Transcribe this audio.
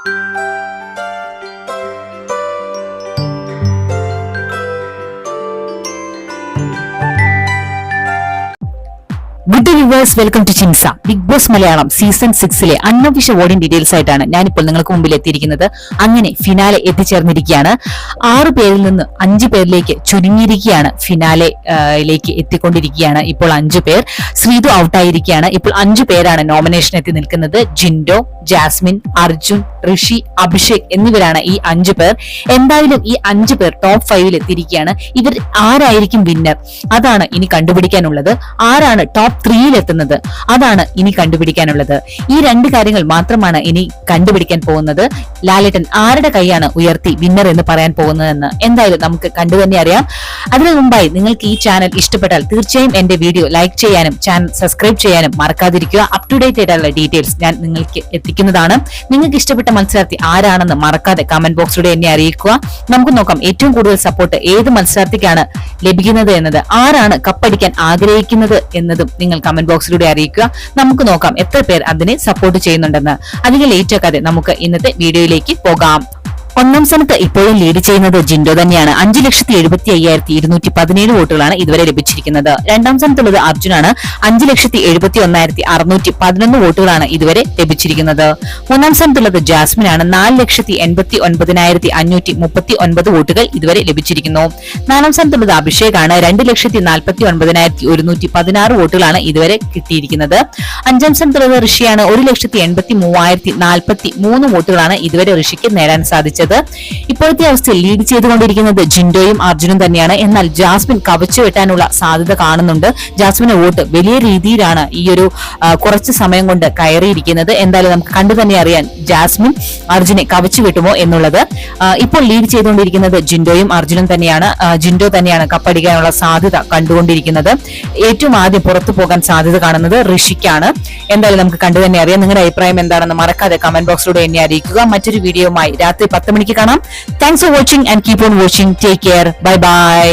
Good viewers, welcome to ചിൻസ. Bigg Boss Malayalam season 6 unofficial voting details ആയിട്ടാണ് ഞാനിപ്പോൾ നിങ്ങൾക്ക് മുമ്പിൽ എത്തിയിരിക്കുന്നത്. അങ്ങനെ ഫിനാലെ എത്തിച്ചേർന്നിരിക്കുകയാണ്. 6 പേരിൽ നിന്ന് 5 പേരിലേക്ക് ചുരുങ്ങിയിരിക്കുകയാണ്. ഫിനാലയിലേക്ക് എത്തിക്കൊണ്ടിരിക്കുകയാണ്. ഇപ്പോൾ 5 പേർ. ശ്രീതു ഔട്ടായിരിക്കുകയാണ്. ഇപ്പോൾ 5 പേരാണ് നോമിനേഷൻ എത്തി നിൽക്കുന്നത്. ജിൻഡോ, ജാസ്മിൻ, അർജുൻ, ഋഷി, അഭിഷേക് എന്നിവരാണ് ഈ 5 പേർ. എന്തായാലും ഈ 5 പേർ ടോപ്പ് 5 എത്തിയിരിക്കുകയാണ്. ഇവർ ആരായിരിക്കും വിന്നർ, അതാണ് ഇനി കണ്ടുപിടിക്കാനുള്ളത്. ആരാണ് ടോപ്പ് 3 എത്തുന്നത്, അതാണ് ഇനി കണ്ടുപിടിക്കാനുള്ളത്. ഈ 2 കാര്യങ്ങൾ മാത്രമാണ് ഇനി കണ്ടുപിടിക്കാൻ പോകുന്നത്. ലാലേട്ടൻ ആരുടെ കൈയാണ് ഉയർത്തി വിന്നർ എന്ന് പറയാൻ പോകുന്നതെന്ന് എന്തായാലും നമുക്ക് കണ്ടു തന്നെ അറിയാം. അതിനു മുമ്പായി നിങ്ങൾക്ക് ഈ ചാനൽ ഇഷ്ടപ്പെട്ടാൽ തീർച്ചയായും എന്റെ വീഡിയോ ലൈക്ക് ചെയ്യാനും ചാനൽ സബ്സ്ക്രൈബ് ചെയ്യാനും മറക്കാതിരിക്കുക. അപ് ടു ഡേറ്റ് ആയിട്ടുള്ള ഡീറ്റെയിൽസ് ഞാൻ നിങ്ങൾക്ക് എത്തിക്കുന്നതാണ്. നിങ്ങൾക്ക് ഇഷ്ടപ്പെട്ട മത്സരാർത്ഥി ആരാണെന്ന് മറക്കാതെ കമന്റ് ബോക്സിലൂടെ എന്നെ അറിയിക്കുക. നമുക്ക് നോക്കാം ഏറ്റവും കൂടുതൽ സപ്പോർട്ട് ഏത് മത്സരാർത്ഥിക്കാണ് ലഭിക്കുന്നത് എന്നത്, ആരാണ് കപ്പടിക്കാൻ ആഗ്രഹിക്കുന്നത് എന്നതും നിങ്ങൾ കമന്റ് ബോക്സിലൂടെ അറിയിക്കുക. നമുക്ക് നോക്കാം എത്ര പേർ അതിനെ സപ്പോർട്ട് ചെയ്യുന്നുണ്ടെന്ന്. അധികം ലേറ്റ് ആക്കാതെ നമുക്ക് ഇന്നത്തെ വീഡിയോയിലേക്ക് പോകാം. 1ാം സ്ഥാനത്ത് ഇപ്പോഴും ലീഡ് ചെയ്യുന്നത് ജിൻഡോ തന്നെയാണ്. 5,75,217 വോട്ടുകളാണ് ഇതുവരെ ലഭിച്ചിരിക്കുന്നത്. 2ാം സ്ഥാനത്തുള്ളത് അർജുനാണ്. 5,71,611 വോട്ടുകളാണ് ഇതുവരെ ലഭിച്ചിരിക്കുന്നത്. 3ാം സ്ഥാനത്തുള്ളത് ജാസ്മിൻ ആണ്. 4,89,539 വോട്ടുകൾ ഇതുവരെ ലഭിച്ചിരിക്കുന്നു. 4ാം സ്ഥാനത്തുള്ളത് അഭിഷേക് ആണ്. 2,49,116 വോട്ടുകളാണ് ഇതുവരെ കിട്ടിയിരിക്കുന്നത്. 5ാം സ്ഥാനത്തുള്ളത് ഋഷിയാണ്. 1,83,043 വോട്ടുകളാണ് ഇതുവരെ ഋഷിക്ക് നേടാൻ സാധിച്ചത്. ഇപ്പോഴത്തെ അവസ്ഥയിൽ ലീഡ് ചെയ്തുകൊണ്ടിരിക്കുന്നത് ജിൻഡോയും അർജുനും തന്നെയാണ്. എന്നാൽ ജാസ്മിൻ കവച്ചു വെട്ടാനുള്ള സാധ്യത കാണുന്നുണ്ട്. ജാസ്മിന്റെ വോട്ട് വലിയ രീതിയിലാണ് ഈ ഒരു കുറച്ച് സമയം കൊണ്ട് കയറിയിരിക്കുന്നത്. എന്തായാലും നമുക്ക് കണ്ടു തന്നെ അറിയാൻ ജാസ്മിൻ അർജുനെ കവച്ചു വെട്ടുമോ എന്നുള്ളത്. ഇപ്പോൾ ലീഡ് ചെയ്തുകൊണ്ടിരിക്കുന്നത് ജിൻഡോയും അർജുനും തന്നെയാണ്. ജിൻഡോ തന്നെയാണ് കപ്പടിക്കാനുള്ള സാധ്യത കണ്ടുകൊണ്ടിരിക്കുന്നത്. ഏറ്റവും ആദ്യം പുറത്തു പോകാൻ സാധ്യത കാണുന്നത് ഋഷിക്കാണ്. എന്തായാലും നമുക്ക് കണ്ടു തന്നെ അറിയാം. നിങ്ങളുടെ അഭിപ്രായം എന്താണെന്ന് മറക്കാതെ കമന്റ് ബോക്സിലൂടെ എന്നെ അറിയിക്കുക. മറ്റൊരു വീഡിയോയുമായി രാത്രി 10 മണിക്ക് കാണാം. Thanks for watching and keep on watching. Take care. Bye bye.